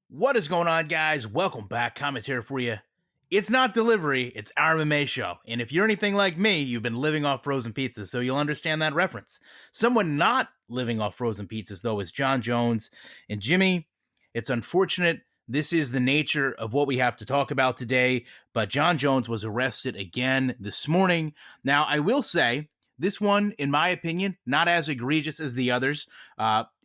What is going on, guys? Welcome back. Commentary for you. It's not delivery, it's our MMA show. And if you're anything like me, you've been living off frozen pizzas, so you'll understand that reference. Someone not living off frozen pizzas, though, is Jon Jones. And Jimmy, it's unfortunate. This is the nature of what we have to talk about today. But Jon Jones was arrested again this morning. Now, I will say, this one, in my opinion, not as egregious as the others.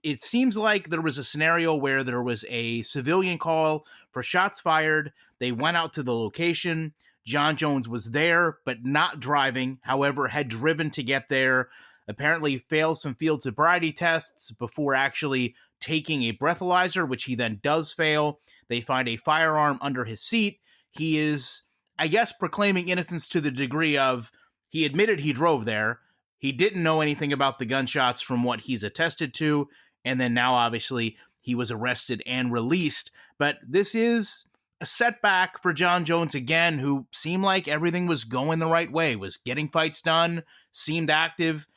It seems like there was a scenario where there was a civilian call for shots fired. They went out to the location. Jon Jones was there, but not driving. However, had driven to get there. Apparently failed some field sobriety tests before actually taking a breathalyzer, which he then does fail. They find a firearm under his seat. He is, I guess, proclaiming innocence to the degree of he admitted he drove there. He didn't know anything about the gunshots from what he's attested to. And then now, obviously, he was arrested and released. But this is a setback for Jon Jones again, who seemed like everything was going the right way, was getting fights done, seemed active.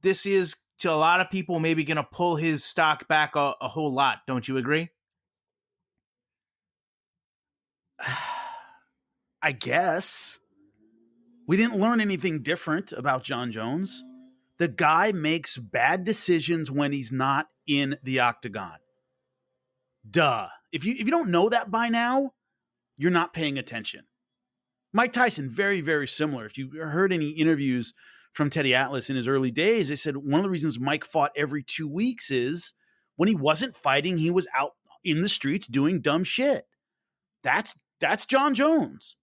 This is, to a lot of people, maybe going to pull his stock back a whole lot. Don't you agree? I guess. We didn't learn anything different about Jon Jones. The guy makes bad decisions when he's not in the octagon. Duh. If you don't know that by now, you're not paying attention. Mike Tyson, very, very similar. If you heard any interviews from Teddy Atlas in his early days, they said one of the reasons Mike fought every 2 weeks is when he wasn't fighting, he was out in the streets doing dumb shit. That's Jon Jones.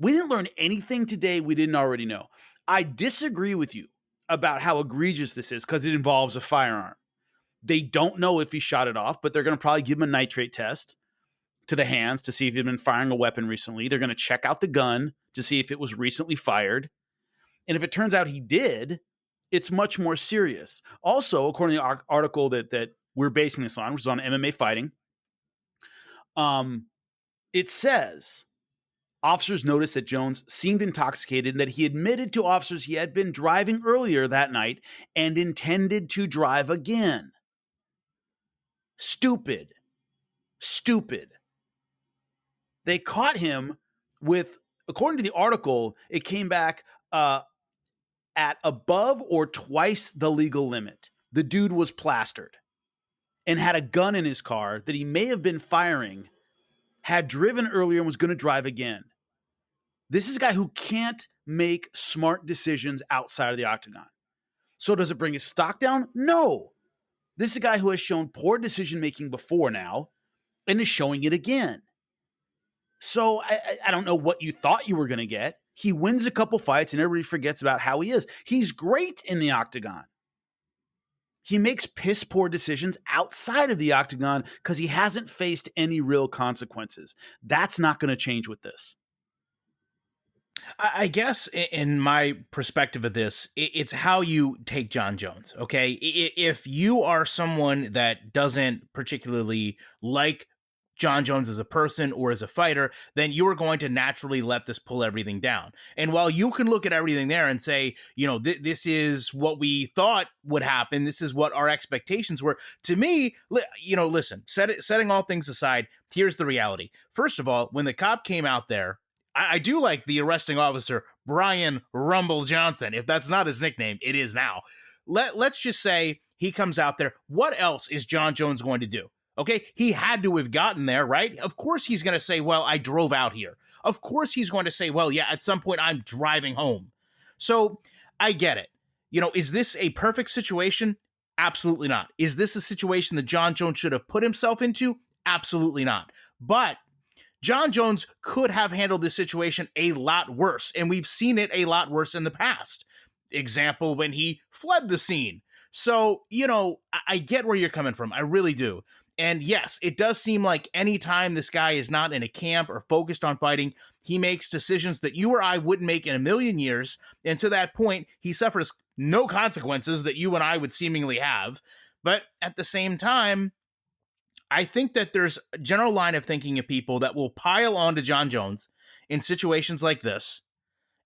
We didn't learn anything today we didn't already know. I disagree with you about how egregious this is because it involves a firearm. They don't know if he shot it off, but they're going to probably give him a nitrate test to the hands to see if he'd been firing a weapon recently. They're going to check out the gun to see if it was recently fired. And if it turns out he did, it's much more serious. Also, according to the article that we're basing this on, which is on MMA Fighting, it says officers noticed that Jones seemed intoxicated and that he admitted to officers he had been driving earlier that night and intended to drive again. Stupid. They caught him with, according to the article, it came back at above or twice the legal limit. The dude was plastered and had a gun in his car that he may have been firing, had driven earlier and was going to drive again. This is a guy who can't make smart decisions outside of the octagon. So does it bring his stock down? No. This is a guy who has shown poor decision-making before now and is showing it again. So I don't know what you thought you were going to get. He wins a couple fights and everybody forgets about how he is. He's great in the octagon. He makes piss poor decisions outside of the octagon because he hasn't faced any real consequences. That's not going to change with this. I guess in my perspective of this, it's how you take Jon Jones, okay? If you are someone that doesn't particularly like Jon Jones as a person or as a fighter, then you are going to naturally let this pull everything down. And while you can look at everything there and say, you know, this is what we thought would happen, this is what our expectations were, to me, you know, listen, setting all things aside, here's the reality. First of all, when the cop came out there, I do like the arresting officer, Brian Rumble Johnson. If that's not his nickname, it is now. Let's just say he comes out there. What else is Jon Jones going to do? Okay, he had to have gotten there, right? Of course he's going to say, well, I drove out here. Of course he's going to say, well, yeah, at some point I'm driving home. So I get it. You know, is this a perfect situation? Absolutely not. Is this a situation that Jon Jones should have put himself into? Absolutely not. But Jon Jones could have handled this situation a lot worse, and we've seen it a lot worse in the past. Example, when he fled the scene. So, you know, I get where you're coming from. I really do. And yes, it does seem like anytime this guy is not in a camp or focused on fighting, he makes decisions that you or I wouldn't make in a million years. And to that point, he suffers no consequences that you and I would seemingly have. But at the same time, I think that there's a general line of thinking of people that will pile on to Jon Jones in situations like this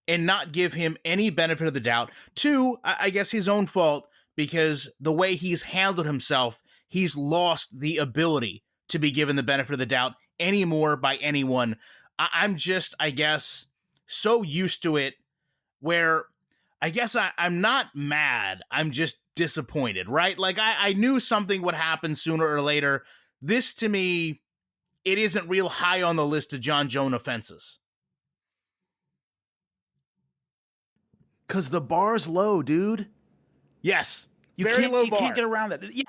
and not give him any benefit of the doubt. Two, I guess his own fault, because the way he's handled himself, he's lost the ability to be given the benefit of the doubt anymore by anyone. I'm just, I guess, so used to it where I guess I'm not mad. I'm just disappointed, right? Like I knew something would happen sooner or later. This to me, it isn't real high on the list of Jon Jones offenses. Because the bar's low, dude. Yes. You Very can't low you bar. can't get around that. Yeah,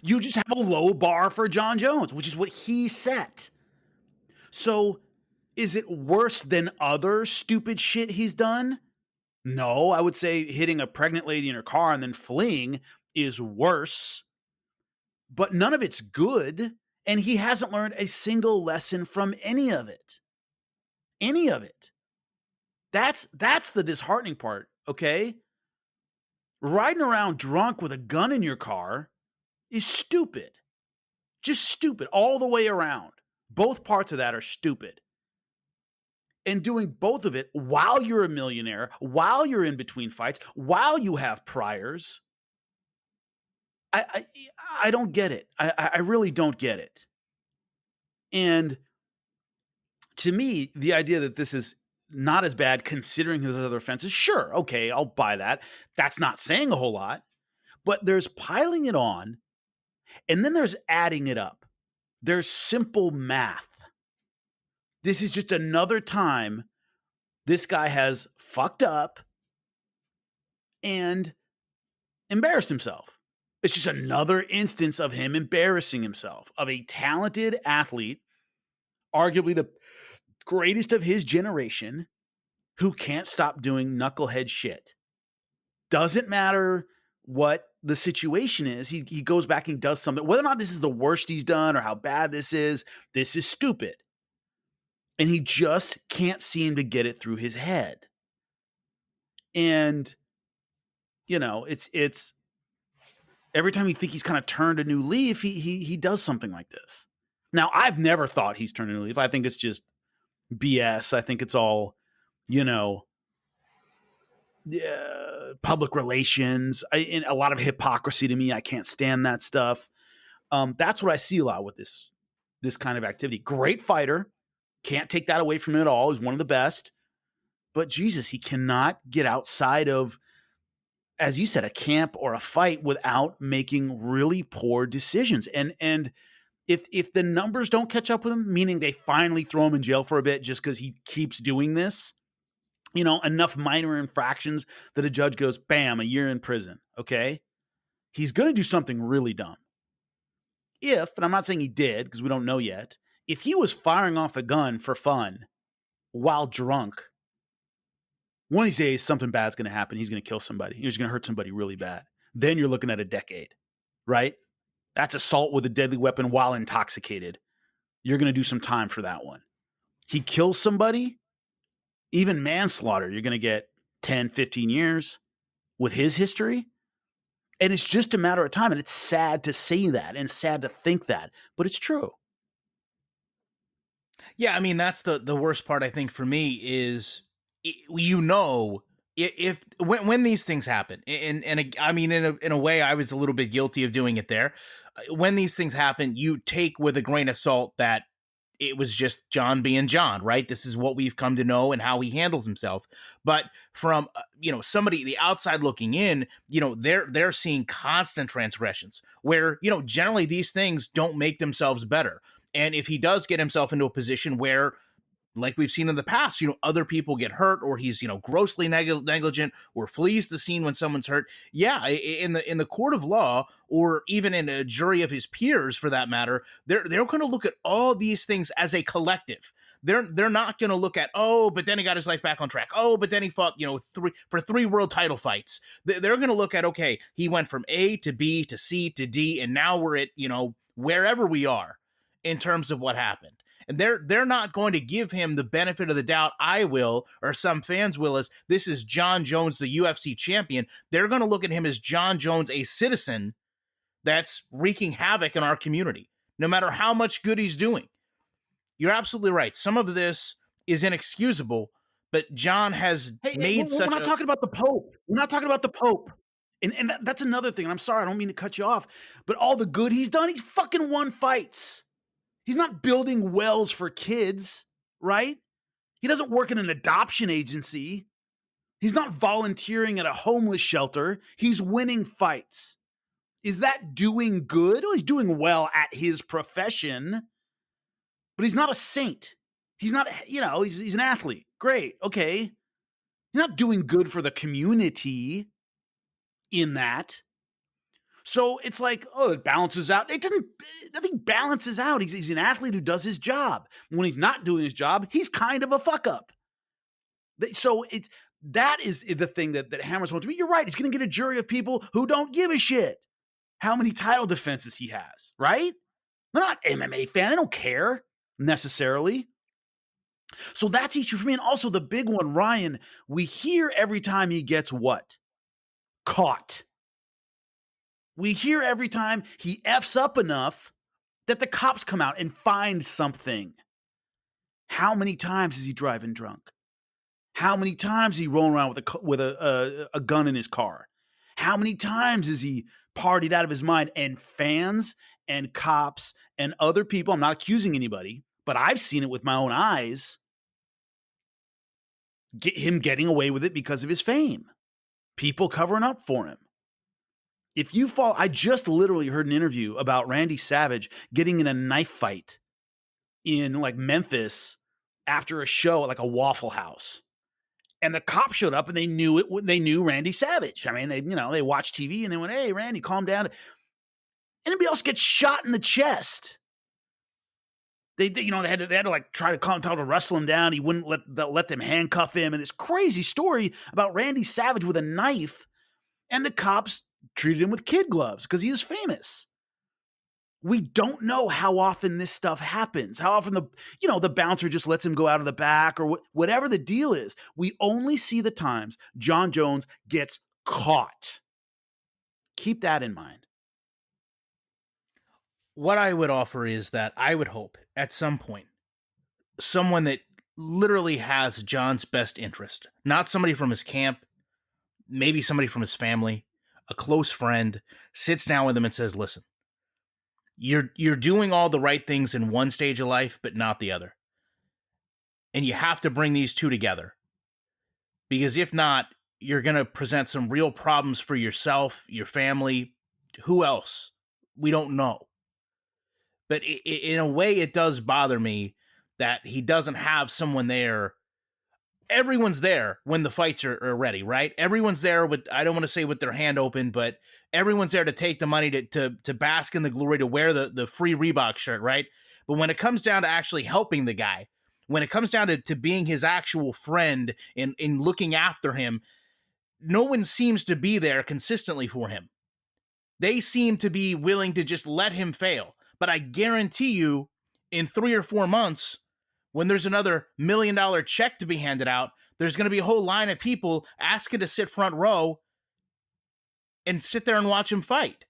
you just have a low bar for Jon Jones, which is what he set. So, is it worse than other stupid shit he's done? No, I would say hitting a pregnant lady in her car and then fleeing is worse. But none of it's good, and he hasn't learned a single lesson from any of it. Any of it. That's the disheartening part, okay? Riding around drunk with a gun in your car is stupid. Just stupid all the way around. Both parts of that are stupid. And doing both of it while you're a millionaire, while you're in between fights, while you have priors, I don't get it. I really don't get it. And to me, the idea that this is not as bad considering his other offenses, sure, okay, I'll buy that. That's not saying a whole lot. But there's piling it on, and then there's adding it up. There's simple math. This is just another time this guy has fucked up and embarrassed himself. It's just another instance of him embarrassing himself, of a talented athlete, arguably the greatest of his generation, who can't stop doing knucklehead shit. Doesn't matter what the situation is. He goes back and does something. Whether or not this is the worst he's done or how bad this is stupid. And he just can't seem to get it through his head. And, you know, it's every time you think he's kind of turned a new leaf, he does something like this. Now, I've never thought he's turned a new leaf. I think it's just BS. I think it's all, you know, public relations, and a lot of hypocrisy to me. I can't stand that stuff. That's what I see a lot with this kind of activity. Great fighter. Can't take that away from him at all. He's one of the best. But Jesus, he cannot get outside of, as you said, a camp or a fight without making really poor decisions. And if the numbers don't catch up with him, meaning they finally throw him in jail for a bit just because he keeps doing this, you know, enough minor infractions that a judge goes, bam, a year in prison. Okay. He's going to do something really dumb. If, and I'm not saying he did because we don't know yet, if he was firing off a gun for fun while drunk, one of these days something bad's going to happen. He's going to kill somebody. He's going to hurt somebody really bad. Then you're looking at a decade, right? That's assault with a deadly weapon while intoxicated. You're going to do some time for that one. He kills somebody, even manslaughter, you're going to get 10, 15 years with his history. And it's just a matter of time. And it's sad to say that and sad to think that, but it's true. Yeah, I mean, that's the worst part, I think, for me is, you know, if when these things happen, and I mean, in a way, I was a little bit guilty of doing it there. When these things happen, you take with a grain of salt that it was just Jon being Jon, right? This is what we've come to know and how he handles himself. But from you know, somebody the outside looking in, you know, they're seeing constant transgressions where, you know, generally these things don't make themselves better. And if he does get himself into a position where, like we've seen in the past, you know, other people get hurt, or he's, you know, grossly negligent, or flees the scene when someone's hurt. Yeah, in the court of law, or even in a jury of his peers, for that matter, they're going to look at all these things as a collective. They're not going to look at, oh, but then he got his life back on track. Oh, but then he fought, you know, three world title fights. They're going to look at, okay, he went from A to B to C to D, and now we're at, you know, wherever we are in terms of what happened. And they're not going to give him the benefit of the doubt. I will, or some fans will, as this is Jon Jones, the UFC champion. They're going to look at him as Jon Jones, a citizen that's wreaking havoc in our community, no matter how much good he's doing. You're absolutely right. Some of this is inexcusable, but Jon has made we're not talking about the Pope. We're not talking about the Pope. And that's another thing. And I'm sorry, I don't mean to cut you off, but all the good he's done, he's fucking won fights. He's not building wells for kids, right? He doesn't work in an adoption agency. He's not volunteering at a homeless shelter. He's winning fights. Is that doing good? Well, he's doing well at his profession, but he's not a saint. He's not, he's an athlete. Great. Okay. He's not doing good for the community in that. So it's like, oh, it balances out. Nothing balances out. He's an athlete who does his job. When he's not doing his job, he's kind of a fuck up. So that is the thing that hammers home to me. You're right. He's going to get a jury of people who don't give a shit how many title defenses he has, right? They're not MMA fan. They don't care necessarily. So that's issue for me. And also the big one, Ryan, we hear every time he gets what? Caught. We hear every time he F's up enough that the cops come out and find something. How many times is he driving drunk? How many times is he rolling around with a gun in his car? How many times is he partied out of his mind? And fans and cops and other people, I'm not accusing anybody, but I've seen it with my own eyes, him getting away with it because of his fame. People covering up for him. If you fall, I just literally heard an interview about Randy Savage getting in a knife fight in like Memphis after a show at like a Waffle House. And the cops showed up and they knew Randy Savage. I mean, they watched TV and they went, "Hey, Randy, calm down." Anybody else gets shot in the chest. They had to like try to wrestle him down. He wouldn't let them handcuff him. And this crazy story about Randy Savage with a knife, and the cops treated him with kid gloves because he is famous. We don't know how often this stuff happens. How often the bouncer just lets him go out of the back or whatever the deal is. We only see the times Jon Jones gets caught. Keep that in mind. What I would offer is that I would hope at some point someone that literally has Jon's best interest, not somebody from his camp, maybe somebody from his family, a close friend, sits down with him and says, "Listen, you're doing all the right things in one stage of life, but not the other. And you have to bring these two together. Because if not, you're going to present some real problems for yourself, your family, who else? We don't know." But in a way, it does bother me that he doesn't have someone there. Everyone's there when the fights are ready, right? Everyone's there with, I don't want to say with their hand open, but everyone's there to take the money to bask in the glory, to wear the free Reebok shirt, right? But when it comes down to actually helping the guy, when it comes down to being his actual friend and in looking after him, no one seems to be there consistently for him. They seem to be willing to just let him fail. But I guarantee you, in 3 or 4 months, when there's another $1 million check to be handed out, there's going to be a whole line of people asking to sit front row and sit there and watch him fight.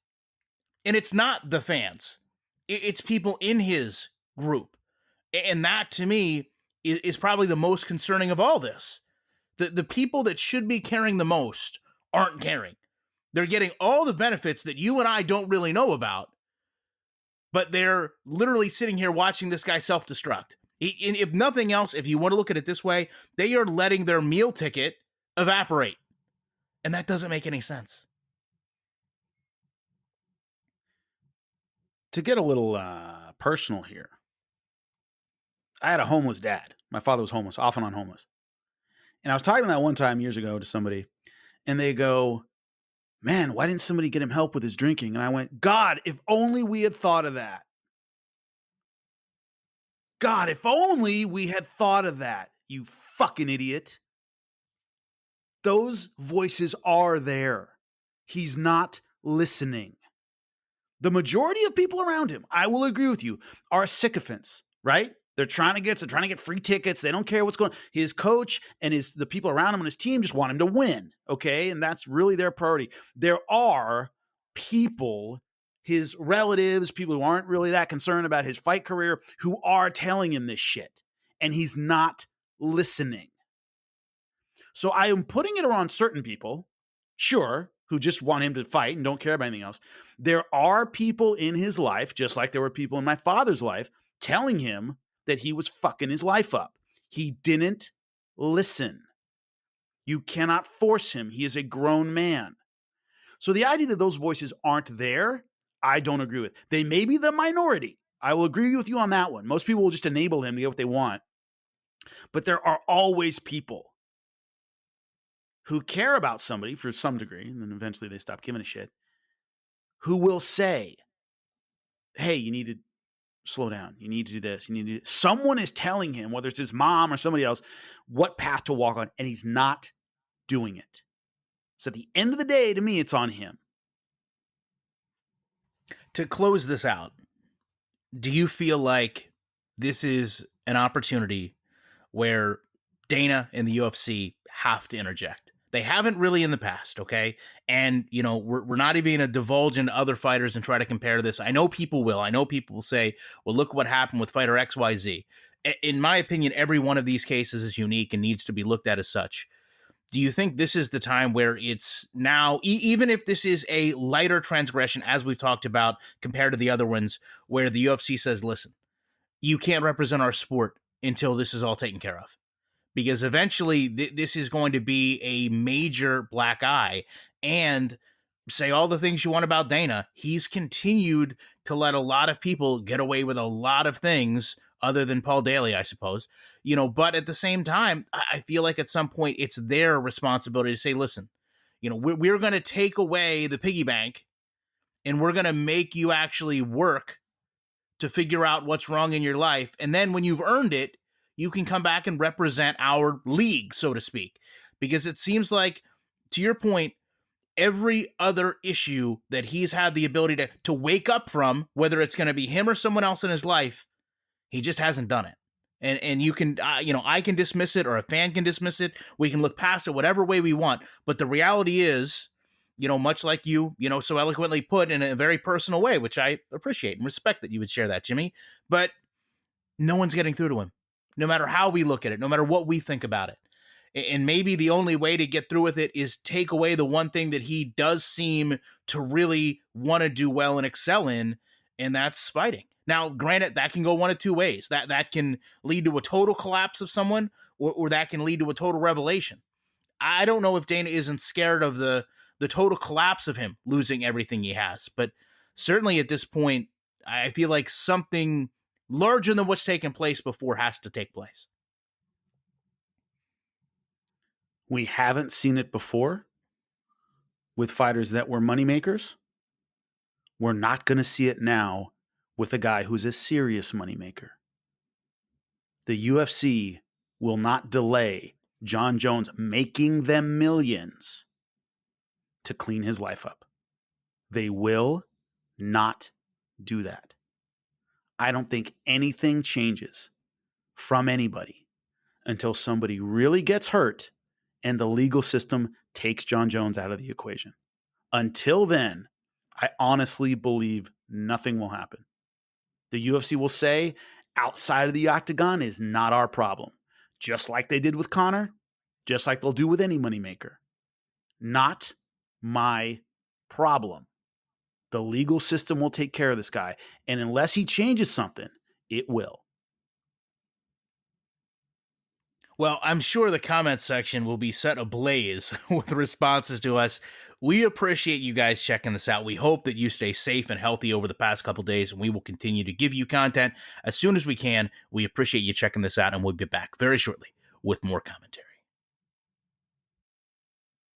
And it's not the fans. It's people in his group. And that, to me, is probably the most concerning of all this. The people that should be caring the most aren't caring. They're getting all the benefits that you and I don't really know about, but they're literally sitting here watching this guy self-destruct. If nothing else, if you want to look at it this way, they are letting their meal ticket evaporate. And that doesn't make any sense. To get a little personal here, I had a homeless dad. My father was homeless, off and on homeless. And I was talking that one time years ago to somebody, and they go, "Man, why didn't somebody get him help with his drinking?" And I went, "God, if only we had thought of that. God, if only we had thought of that, you fucking idiot." Those voices are there. He's not listening. The majority of people around him, I will agree with you, are sycophants, right? They're trying to get free tickets. They don't care what's going on. His coach and the people around him and his team just want him to win, okay? And that's really their priority. There are people, his relatives, people who aren't really that concerned about his fight career, who are telling him this shit, and he's not listening. So I am putting it on certain people, sure, who just want him to fight and don't care about anything else. There are people in his life, just like there were people in my father's life, telling him that he was fucking his life up. He didn't listen. You cannot force him. He is a grown man. So the idea that those voices aren't there, I don't agree with. They may be the minority. I will agree with you on that one. Most people will just enable him to get what they want. But there are always people who care about somebody for some degree, and then eventually they stop giving a shit, who will say, hey, you need to slow down. You need to do this. You need to do this. Someone is telling him, whether it's his mom or somebody else, what path to walk on, and he's not doing it. So at the end of the day, to me, it's on him. To close this out, do you feel like this is an opportunity where Dana and the UFC have to interject? They haven't really in the past, okay? And, you know, we're not even going to divulge into other fighters and try to compare this. I know people will. I know people will say, well, look what happened with fighter XYZ. In my opinion, every one of these cases is unique and needs to be looked at as such. Do you think this is the time where it's now, even if this is a lighter transgression, as we've talked about, compared to the other ones, where the UFC says, listen, you can't represent our sport until this is all taken care of? Because eventually this is going to be a major black eye. And say all the things you want about Dana, he's continued to let a lot of people get away with a lot of things other than Paul Daly, I suppose, you know, but at the same time, I feel like at some point it's their responsibility to say, listen, you know, we're going to take away the piggy bank and we're going to make you actually work to figure out what's wrong in your life. And then when you've earned it, you can come back and represent our league, so to speak. Because it seems like, to your point, every other issue that he's had the ability to wake up from, whether it's going to be him or someone else in his life, he just hasn't done it. And you can, you know, I can dismiss it or a fan can dismiss it. We can look past it whatever way we want. But the reality is, you know, much like you know, so eloquently put in a very personal way, which I appreciate and respect that you would share that, Jimmy. But no one's getting through to him, no matter how we look at it, no matter what we think about it. And maybe the only way to get through with it is take away the one thing that he does seem to really want to do well and excel in, and that's fighting. Now, granted, that can go one of two ways. That can lead to a total collapse of someone, or that can lead to a total revelation. I don't know if Dana isn't scared of the total collapse of him losing everything he has, but certainly at this point, I feel like something larger than what's taken place before has to take place. We haven't seen it before with fighters that were moneymakers. We're not going to see it now with a guy who's a serious moneymaker. The UFC will not delay Jon Jones making them millions to clean his life up. They will not do that. I don't think anything changes from anybody until somebody really gets hurt and the legal system takes Jon Jones out of the equation. Until then, I honestly believe nothing will happen. The UFC will say, outside of the octagon is not our problem. Just like they did with Conor, just like they'll do with any moneymaker. Not my problem. The legal system will take care of this guy. And unless he changes something, it will. Well, I'm sure the comment section will be set ablaze with responses to us. We appreciate you guys checking this out. We hope that you stay safe and healthy over the past couple days, and we will continue to give you content as soon as we can. We appreciate you checking this out, and we'll be back very shortly with more commentary.